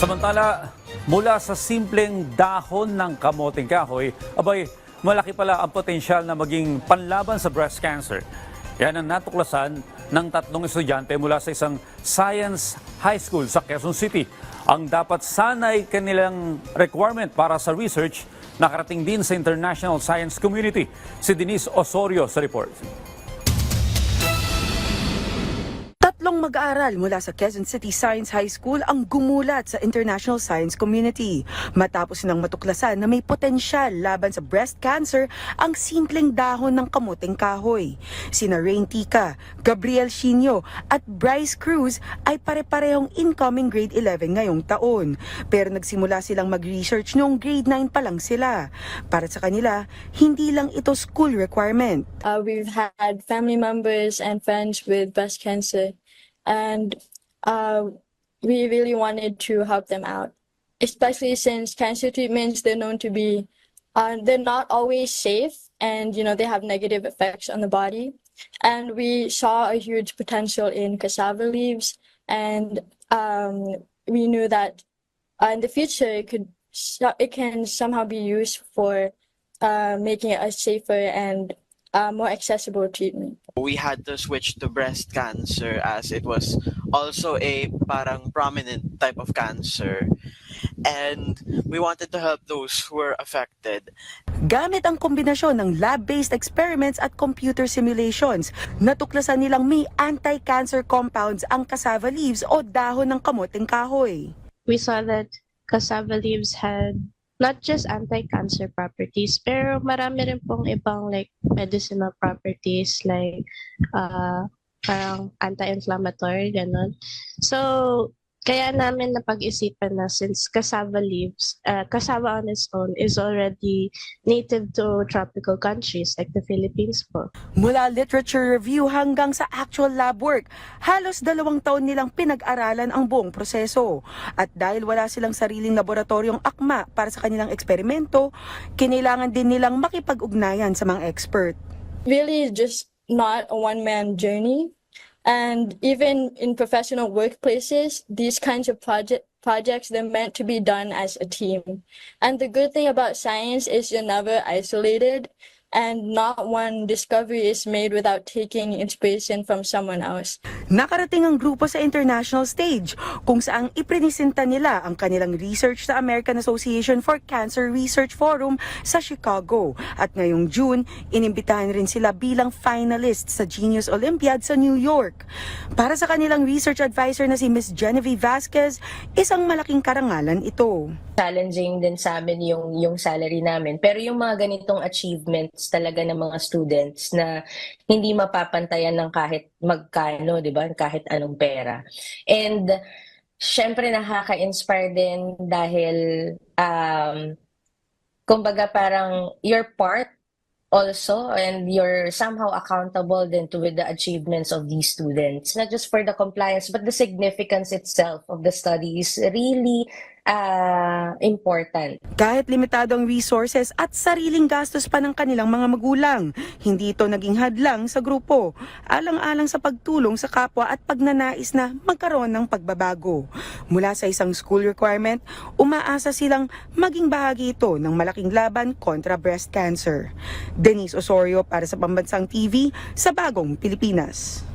Samantala, mula sa simpleng dahon ng kamoting kahoy, abay, malaki pala ang potensyal na maging panlaban sa breast cancer. Yan ang natuklasan ng 3 estudyante mula sa isang science high school sa Quezon City. Ang dapat sanay kanilang requirement para sa research, nakarating din sa international science community. Si Denise Osorio sa report. 3 mag-aaral mula sa Quezon City Science High School ang gumulat sa international science community matapos silang matuklasan na may potensyal laban sa breast cancer ang simpleng dahon ng kamuting kahoy. Sina Rain Tica, Gabriel Shinyo at Bryce Cruz ay pare-parehong incoming grade 11 ngayong taon. Pero nagsimula silang mag-research noong grade 9 pa lang sila. Para sa kanila, hindi lang ito school requirement. We've had family members and friends with breast cancer, and we really wanted to help them out, especially since cancer treatments, they're known to be, they're not always safe, and they have negative effects on the body. And we saw a huge potential in cassava leaves, and we knew that in the future it can somehow be used for making it a safer and more accessible treatment. We had to switch to breast cancer as it was also a parang prominent type of cancer, and we wanted to help those who were affected. Gamit ang kombinasyon ng lab-based experiments at computer simulations, natuklasan nilang may anti-cancer compounds ang cassava leaves o dahon ng kamuting kahoy. We saw that cassava leaves had not just anti-cancer properties, pero marami rin pong ibang like medicinal properties like parang anti-inflammatory, ganun. So, kaya namin napag-isipan na since cassava leaves, cassava on its own is already native to tropical countries like the Philippines po. Mula literature review hanggang sa actual lab work, halos 2 taon nilang pinag-aralan ang buong proseso. At dahil wala silang sariling laboratoryong akma para sa kanilang eksperimento, kinailangan din nilang makipag-ugnayan sa mga expert. Really just not a one-man journey. And even in professional workplaces, these kinds of projects, they're meant to be done as a team. And the good thing about science is you're never isolated, and not one discovery is made without taking inspiration from someone else. Nakarating ang grupo sa international stage kung saang iprinisenta nila ang kanilang research sa American Association for Cancer Research Forum sa Chicago. At ngayong June, inimbitahan rin sila bilang finalist sa Genius Olympiad sa New York. Para sa kanilang research advisor na si Ms. Genevieve Vasquez, isang malaking karangalan ito. Challenging din sa amin yung salary namin. Pero yung mga ganitong achievements talaga ng mga students na hindi mapapantayan ng kahit magkano, di ba? Kahit anong pera. And syempre nakaka-inspire din dahil kumbaga parang you're part also and you're somehow accountable then to with the achievements of these students. Not just for the compliance but the significance itself of the study is really important. Kahit limitado ang resources at sariling gastos pa ng kanilang mga magulang, hindi ito naging hadlang sa grupo. Alang-alang sa pagtulong sa kapwa at pagnanais na magkaroon ng pagbabago. Mula sa isang school requirement, umaasa silang maging bahagi ito ng malaking laban kontra breast cancer. Denise Osorio para sa Pambansang TV sa Bagong Pilipinas.